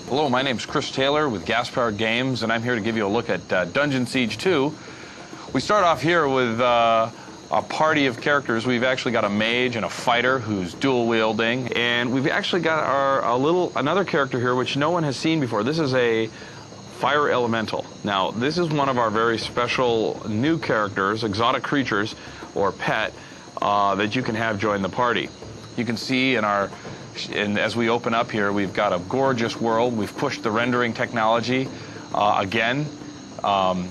Hello, my name's Chris Taylor with Gas Powered Games, and I'm here to give you a look at Dungeon Siege 2. We start off here with a party of characters. We've actually got a mage and a fighter who's dual wielding, and we've actually got another character here which no one has seen before. This is a fire elemental. Now, this is one of our very special new characters, exotic creatures or pet, that you can have join the party. You can see and as we open up here, we've got a gorgeous world. We've pushed the rendering technology again.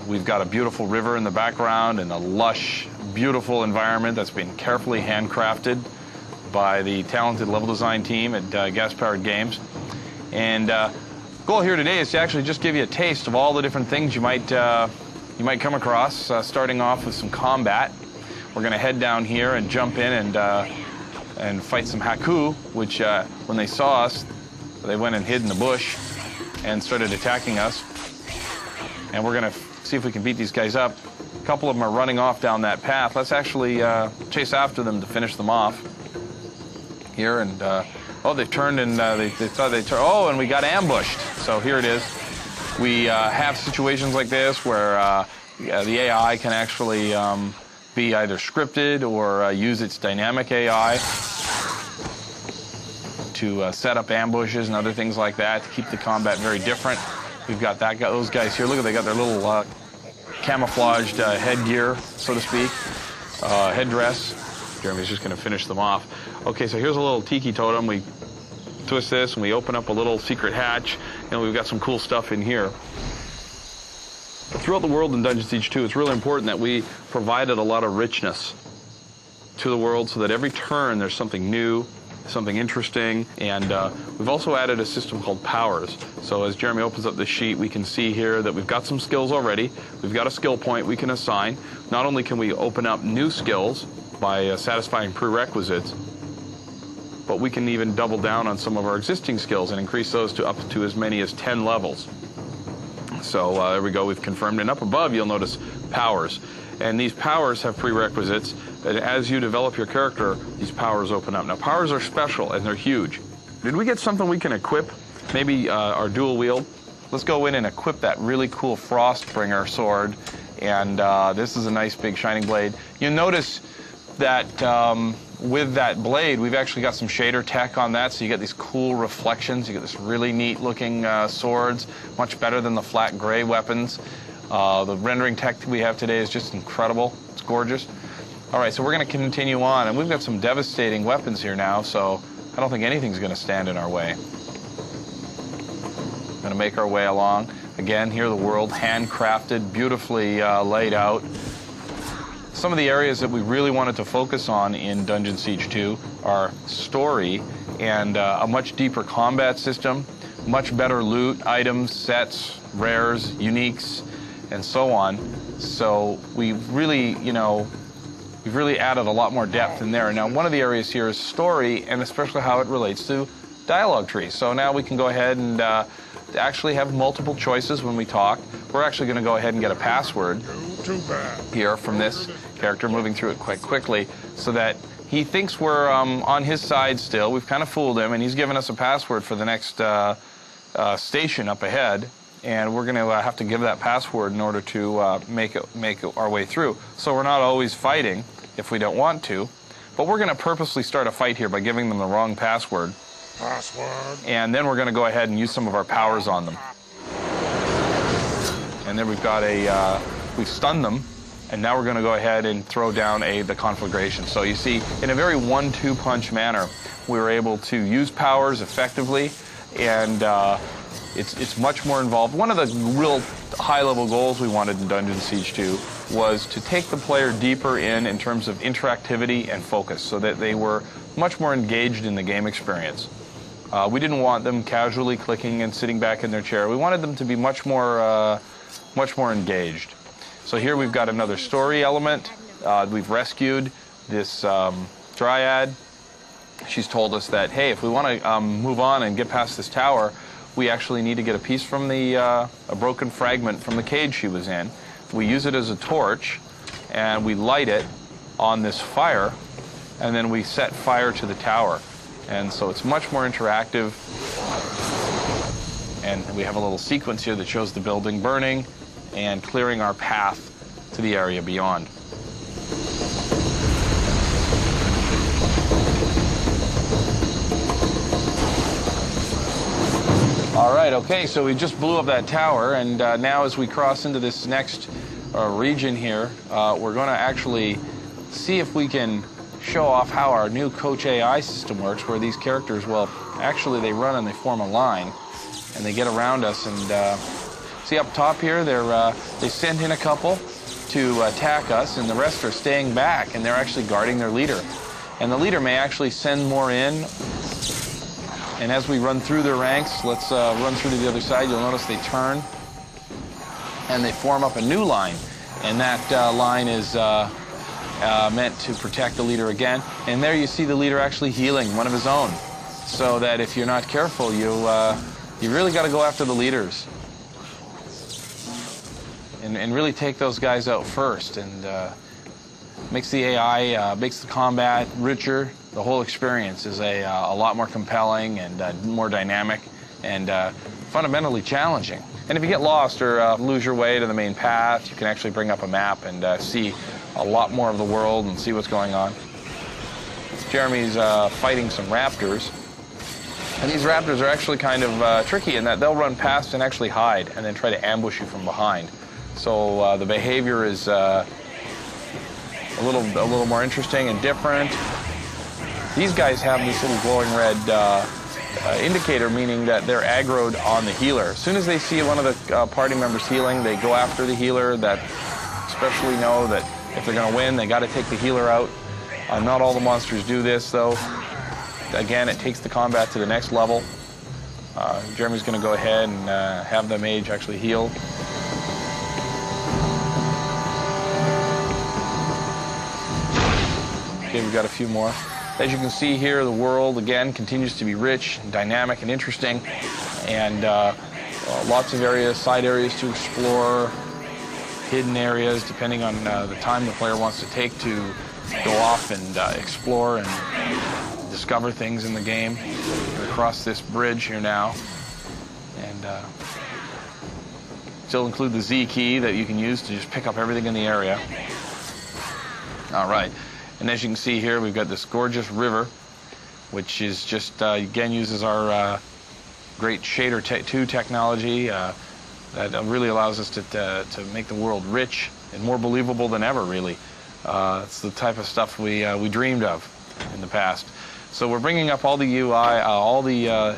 We've got a beautiful river in the background and a lush, beautiful environment that's been carefully handcrafted by the talented level design team at Gas Powered Games. And goal here today is to actually just give you a taste of all the different things you might come across, starting off with some combat. We're going to head down here and jump in and fight some Haku, which when they saw us, they went and hid in the bush and started attacking us. And we're going to see if we can beat these guys up. A couple of them are running off down that path. Let's actually chase after them to finish them off here. And oh, they've turned and they thought they turned. Oh, and we got ambushed. So here it is. We have situations like this where the AI can actually be either scripted or use its dynamic AI to set up ambushes and other things like that to keep the combat very different. We've got those guys here. Look, they got their little camouflaged headgear, so to speak, headdress. Jeremy's just going to finish them off. Okay, so here's a little tiki totem. We twist this and we open up a little secret hatch, and we've got some cool stuff in here. Throughout the world in Dungeon Siege 2, it's really important that we provided a lot of richness to the world so that every turn there's something new, something interesting, and we've also added a system called powers. So as Jeremy opens up the sheet, we can see here that we've got some skills already. We've got a skill point we can assign. Not only can we open up new skills by satisfying prerequisites, but we can even double down on some of our existing skills and increase those to up to as many as 10 levels. So there we go, we've confirmed. And up above, you'll notice powers. And these powers have prerequisites. And as you develop your character, these powers open up. Now, powers are special, and they're huge. Did we get something we can equip? Maybe our dual wield? Let's go in and equip that really cool Frostbringer sword. And this is a nice big shining blade. You'll notice that with that blade, we've actually got some shader tech on that, so you get these cool reflections. You get this really neat looking swords, much better than the flat gray weapons. The rendering tech we have today is just incredible. It's gorgeous. All right, so we're going to continue on, and we've got some devastating weapons here now, so I don't think anything's going to stand in our way. We're going to make our way along. Again, here the world, handcrafted, beautifully laid out. Some of the areas that we really wanted to focus on in Dungeon Siege 2 are story and a much deeper combat system, much better loot, items, sets, rares, uniques, and so on. So we've really, we've really added a lot more depth in there. Now, one of the areas here is story, and especially how it relates to dialogue trees. So now we can go ahead and actually have multiple choices when we talk. We're actually going to go ahead and get a password here from this character, moving through it quite quickly, so that he thinks we're on his side still. We've kind of fooled him, and he's given us a password for the next station up ahead, and we're going to have to give that password in order to make our way through. So we're not always fighting if we don't want to, but we're going to purposely start a fight here by giving them the wrong password. And then we're going to go ahead and use some of our powers on them. And then we've got we've stunned them, and now we're going to go ahead and throw down the conflagration. So you see, in a very 1-2 punch manner, we were able to use powers effectively, and it's much more involved. One of the real high-level goals we wanted in Dungeon Siege 2 was to take the player deeper in terms of interactivity and focus, so that they were much more engaged in the game experience. We didn't want them casually clicking and sitting back in their chair. We wanted them to be much more engaged. So here we've got another story element. We've rescued this dryad. She's told us that, hey, if we want to move on and get past this tower, we actually need to get a piece from a broken fragment from the cage she was in. We use it as a torch, and we light it on this fire, and then we set fire to the tower. And so it's much more interactive, And we have a little sequence here that shows the building burning and clearing our path to the area beyond. All right, okay, so we just blew up that tower, and now as we cross into this next region here, we're going to actually see if we can show off how our new Coach AI system works, where these characters, well, actually they run and they form a line, and they get around us. And see up top here, they send in a couple to attack us, and the rest are staying back, and they're actually guarding their leader. And the leader may actually send more in. And as we run through their ranks, let's run through to the other side. You'll notice they turn and they form up a new line. And that line is meant to protect the leader again. And there you see the leader actually healing one of his own. So that if you're not careful, you really got to go after the leaders. And really take those guys out first. And makes the AI, makes the combat richer. The whole experience is a lot more compelling and more dynamic and fundamentally challenging. And if you get lost or lose your way to the main path, you can actually bring up a map and see a lot more of the world and see what's going on. Jeremy's fighting some raptors. And these raptors are actually kind of tricky in that they'll run past and actually hide and then try to ambush you from behind. So the behavior is a little more interesting and different. These guys have this little glowing red indicator, meaning that they're aggroed on the healer. As soon as they see one of the party members healing, they go after the healer. That especially know that if they're going to win, they got to take the healer out. Not all the monsters do this, though. Again, it takes the combat to the next level. Jeremy's going to go ahead and have the mage actually heal. Okay, we've got a few more. As you can see here, the world, again, continues to be rich, and dynamic, and interesting. And lots of areas, side areas to explore, hidden areas, depending on the time the player wants to take to go off and explore and discover things in the game. We're across this bridge here now. And still include the Z key that you can use to just pick up everything in the area. All right. And as you can see here, we've got this gorgeous river, which is just, again, uses our great Shader 2 technology that really allows us to make the world rich and more believable than ever, really. It's the type of stuff we dreamed of in the past. So we're bringing up all the UI, all the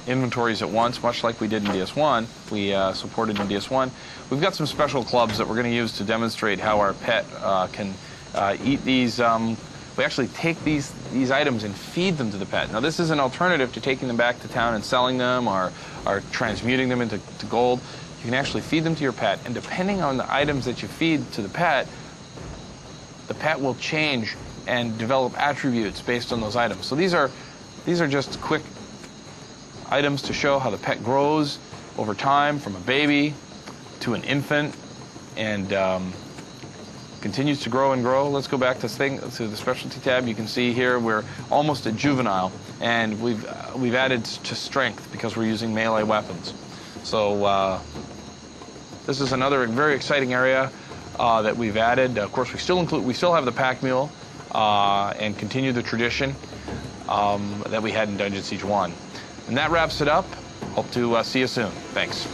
inventories at once, much like we did in DS1. We supported in DS1. We've got some special clubs that we're going to use to demonstrate how our pet can eat these. We actually take these items and feed them to the pet. Now, this is an alternative to taking them back to town and selling them or transmuting them into gold. You can actually feed them to your pet, and depending on the items that you feed to the pet will change and develop attributes based on those items. So these are just quick items to show how the pet grows over time from a baby to an infant and continues to grow and grow. Let's go back to the specialty tab. You can see here we're almost at juvenile, and we've added to strength because we're using melee weapons. So this is another very exciting area that we've added. Of course, we still have the pack mule and continue the tradition that we had in Dungeon Siege 1. And that wraps it up. Hope to see you soon. Thanks.